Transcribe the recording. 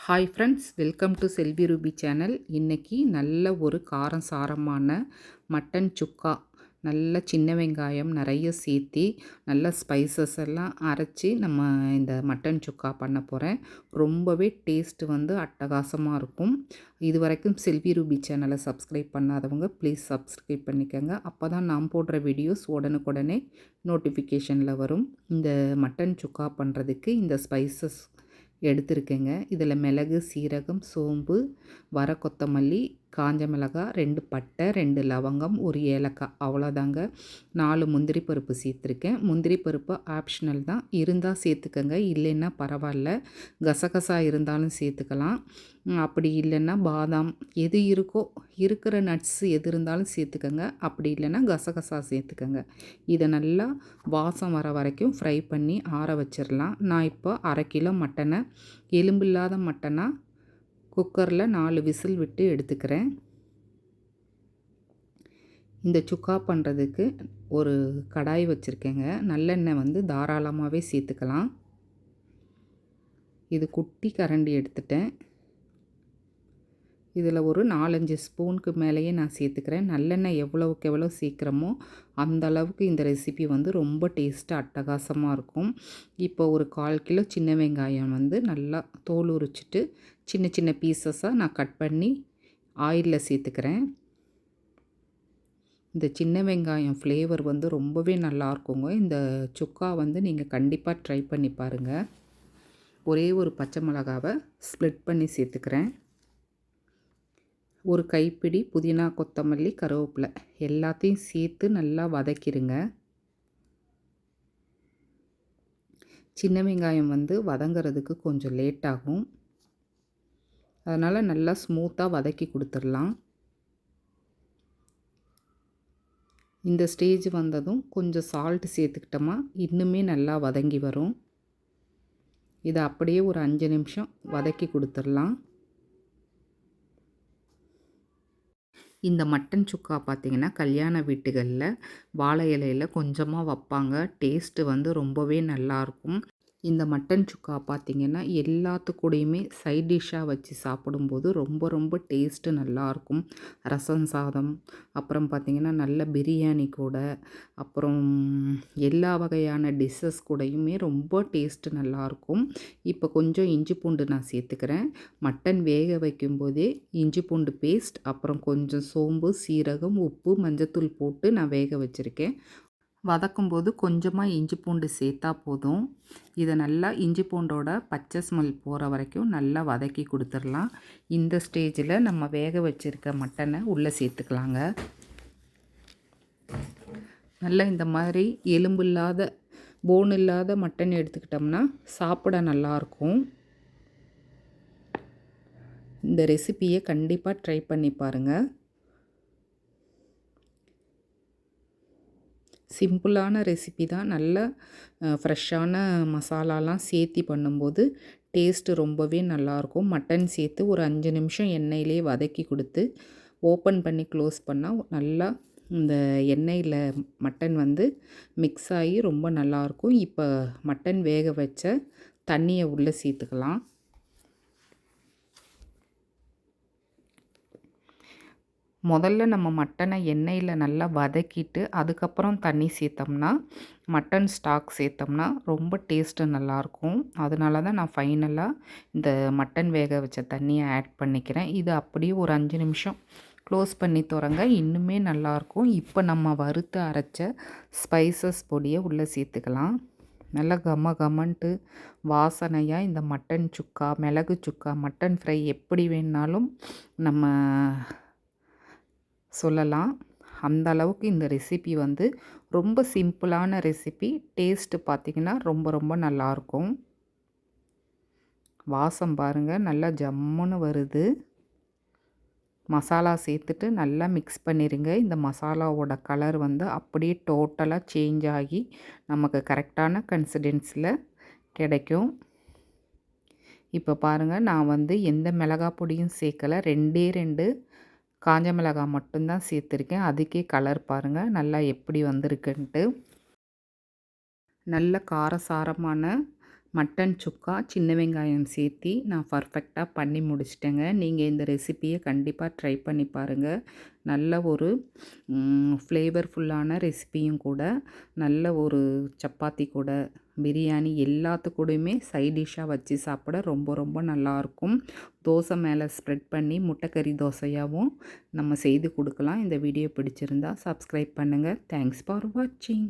Hi friends, welcome to Selvi Ruby channel. இன்றைக்கி நல்ல ஒரு காரம் சாரமான மட்டன் சுக்கா, நல்ல சின்ன வெங்காயம் நிறைய சேர்த்தி நல்ல ஸ்பைசஸ் எல்லாம் அரைச்சி நம்ம இந்த மட்டன் சுக்கா பண்ண போகிறேன். ரொம்பவே டேஸ்ட்டு வந்து அட்டகாசமாக இருக்கும். இது வரைக்கும் செல்வி ரூபி சேனலை சப்ஸ்கிரைப் பண்ணாதவங்க ப்ளீஸ் சப்ஸ்கிரைப் பண்ணிக்கோங்க. அப்போ தான் நான் போடுற வீடியோஸ் உடனுக்குடனே நோட்டிஃபிகேஷனில் வரும். இந்த மட்டன் சுக்கா பண்ணுறதுக்கு இந்த ஸ்பைசஸ் எடுத்திருக்கேங்க. இதில் மிளகு, சீரகம், சோம்பு, வர கொத்தமல்லி, காஞ்ச மிளகாய், 2 பட்டை, 2 லவங்கம், 1 ஏலக்காய், அவ்வளோதாங்க. 4 முந்திரி பருப்பு சேர்த்துருக்கேன். முந்திரி பருப்பு ஆப்ஷனல் தான், இருந்தால் சேர்த்துக்கங்க, இல்லைன்னா பரவாயில்ல. கசகசா இருந்தாலும் சேர்த்துக்கலாம். அப்படி இல்லைன்னா பாதாம் எது இருக்கோ, இருக்கிற நட்ஸ் எது இருந்தாலும் சேர்த்துக்கங்க. அப்படி இல்லைன்னா கசகசா சேர்த்துக்கங்க. இதை நல்லா வாசம் வர வரைக்கும் ஃப்ரை பண்ணி ஆற வச்சிடலாம். நான் இப்போ 1/2 கிலோ மட்டனை, எலும்பில்லாத மட்டனாக குக்கரில் 4 விசில் விட்டு எடுத்துக்கிறேன். இந்த சுக்கா பண்ணுறதுக்கு ஒரு கடாய் வச்சுருக்கேங்க. நல்லெண்ணெய் வந்து தாராளமாகவே சேர்த்துக்கலாம். இது குட்டி கரண்டி எடுத்துட்டேன். இதில் ஒரு 4-5 ஸ்பூனுக்கு மேலேயே நான் சேர்த்துக்கிறேன். நல்லெண்ணெய் எவ்வளோவுக்கு எவ்வளோ சேர்க்குறோமோ அந்த அளவுக்கு இந்த ரெசிபி வந்து ரொம்ப டேஸ்ட்டாக அட்டகாசமாக இருக்கும். இப்போ ஒரு 1/4 கிலோ சின்ன வெங்காயம் வந்து நல்லா தோல் உரிச்சிட்டு சின்ன சின்ன பீசஸாக நான் கட் பண்ணி ஆயிலில் சேர்த்துக்கிறேன். இந்த சின்ன வெங்காயம் ஃப்ளேவர் வந்து ரொம்பவே நல்லாயிருக்குங்க. இந்த சுக்கா வந்து நீங்கள் கண்டிப்பாக ட்ரை பண்ணி பாருங்கள். ஒரே ஒரு பச்சை மிளகாவை ஸ்ப்ளிட் பண்ணி சேர்த்துக்கிறேன். ஒரு கைப்பிடி புதினா, கொத்தமல்லி, கருவேப்பிலை எல்லாத்தையும் சேர்த்து நல்லா வதக்கிடுங்க. சின்ன வெங்காயம் வந்து வதங்கிறதுக்கு கொஞ்சம் லேட் ஆகும். அதனால் நல்லா ஸ்மூத்தாக வதக்கி கொடுத்துடலாம். இந்த ஸ்டேஜ் வந்ததும் கொஞ்சம் சால்ட் சேர்த்துக்கிட்டோமா இன்னுமே நல்லா வதங்கி வரும். இதை அப்படியே ஒரு 5 நிமிஷம் வதக்கி கொடுத்துடலாம். இந்த மட்டன் சுக்கா பார்த்திங்கன்னா கல்யாண வீட்டுகளில் வாழை இலையில் கொஞ்சமாக வைப்பாங்க. டேஸ்ட்டு வந்து ரொம்பவே நல்லாயிருக்கும். இந்த மட்டன் சுக்கா பார்த்திங்கன்னா எல்லாத்துக்கூடையுமே சைட் டிஷ்ஷாக வச்சு சாப்பிடும்போது ரொம்ப ரொம்ப டேஸ்ட்டு நல்லாயிருக்கும். ரசம் சாதம், அப்புறம் பார்த்திங்கன்னா நல்ல பிரியாணி கூட, அப்புறம் எல்லா வகையான டிஷ்ஷஸ் கூடயுமே ரொம்ப டேஸ்ட்டு நல்லாயிருக்கும். இப்போ கொஞ்சம் இஞ்சி பூண்டு நான் சேர்த்துக்கிறேன். மட்டன் வேக வைக்கும்போதே இஞ்சி பூண்டு பேஸ்ட், அப்புறம் கொஞ்சம் சோம்பு, சீரகம், உப்பு, மஞ்சத்தூள் போட்டு நான் வேக வச்சுருக்கேன். வதக்கும்போது கொஞ்சமாக இஞ்சி பூண்டு சேர்த்தா போதும். இதை நல்லா இஞ்சி பூண்டோட பச்சை ஸ்மெல் போகிற வரைக்கும் நல்லா வதக்கி கொடுத்துடலாம். இந்த ஸ்டேஜில் நம்ம வேக வச்சுருக்க மட்டனை உள்ளே சேர்த்துக்கலாங்க. நல்லா இந்த மாதிரி எலும்பு இல்லாத, போன் இல்லாத மட்டன் எடுத்துக்கிட்டோம்னா சாப்பிட நல்லாயிருக்கும். இந்த ரெசிபியை கண்டிப்பாக ட்ரை பண்ணி பாருங்கள். சிம்பிளான ரெசிபி தான். நல்ல ஃப்ரெஷ்ஷான மசாலாலாம் சேர்த்தி பண்ணும்போது டேஸ்ட்டு ரொம்பவே நல்லாயிருக்கும். மட்டன் சேர்த்து ஒரு 5 நிமிஷம் எண்ணெயிலே வதக்கி கொடுத்து ஓப்பன் பண்ணி க்ளோஸ் பண்ணால் நல்லா இந்த எண்ணெயில் மட்டன் வந்து மிக்ஸ் ஆகி ரொம்ப நல்லாயிருக்கும். இப்போ மட்டன் வேக வச்ச தண்ணியை உள்ளே சேர்த்துக்கலாம். முதல்ல நம்ம மட்டனை எண்ணெயில் நல்லா வதக்கிட்டு அதுக்கப்புறம் தண்ணி சேர்த்தோம்னா, மட்டன் ஸ்டாக் சேர்த்தோம்னா ரொம்ப டேஸ்ட்டு நல்லாயிருக்கும். அதனால தான் நான் ஃபைனலாக இந்த மட்டன் வேக வச்ச தண்ணியை ஆட் பண்ணிக்கிறேன். இது அப்படியே ஒரு 5 நிமிஷம் க்ளோஸ் பண்ணி தொறங்க, இன்னுமே நல்லாயிருக்கும். இப்போ நம்ம வறுத்து அரைச்ச ஸ்பைசஸ் பொடியை உள்ளே சேர்த்துக்கலாம். நல்லா கம கமன்ட்டு வாசனையாக இந்த மட்டன் சுக்கா, மிளகு சுக்கா, மட்டன் ஃப்ரை எப்படி வேணுனாலும் நம்ம சொல்லலாம். அந்த அளவுக்கு இந்த ரெசிபி வந்து ரொம்ப சிம்பிளான ரெசிபி. டேஸ்ட்டு பார்த்திங்கன்னா ரொம்ப ரொம்ப நல்லாயிருக்கும். வாசம் பாருங்கள், நல்லா ஜம்முன்னு வருது. மசாலா சேர்த்துட்டு நல்லா மிக்ஸ் பண்ணிடுங்க. இந்த மசாலாவோட கலர் வந்து அப்படியே டோட்டலாக சேஞ்ச் ஆகி நமக்கு கரெக்டான கன்சிஸ்டன்சியில் கிடைக்கும். இப்போ பாருங்கள், நான் வந்து எந்த மிளகாய் பொடியும் சேர்க்கலை. 2 காஞ்ச மிளகாய் மட்டும்தான் சேர்த்துருக்கேன். அதுக்கே கலர் பாருங்கள் நல்லா எப்படி வந்திருக்குன்ட்டு. நல்ல காரசாரமான மட்டன் சுக்கா சின்ன வெங்காயம் சேர்த்தி நான் பர்ஃபெக்டாக பண்ணி முடிச்சிட்டேங்க. நீங்கள் இந்த ரெசிப்பியை கண்டிப்பாக ட்ரை பண்ணி பாருங்கள். நல்ல ஒரு ஃப்ளேவர்ஃபுல்லான ரெசிப்பியும் கூட. நல்ல ஒரு சப்பாத்தி கூட, பிரியாணி எல்லாத்து கூடயுமே சைட் டிஷ்ஷாக வச்சு சாப்பிட ரொம்ப ரொம்ப நல்லாயிருக்கும். தோசை மேலே ஸ்ப்ரெட் பண்ணி முட்டைக்கறி தோசையாகவும் நம்ம செய்து கொடுக்கலாம். இந்த வீடியோ பிடிச்சிருந்தா சப்ஸ்கிரைப் பண்ணுங்கள். தேங்க்ஸ் ஃபார் வாட்சிங்.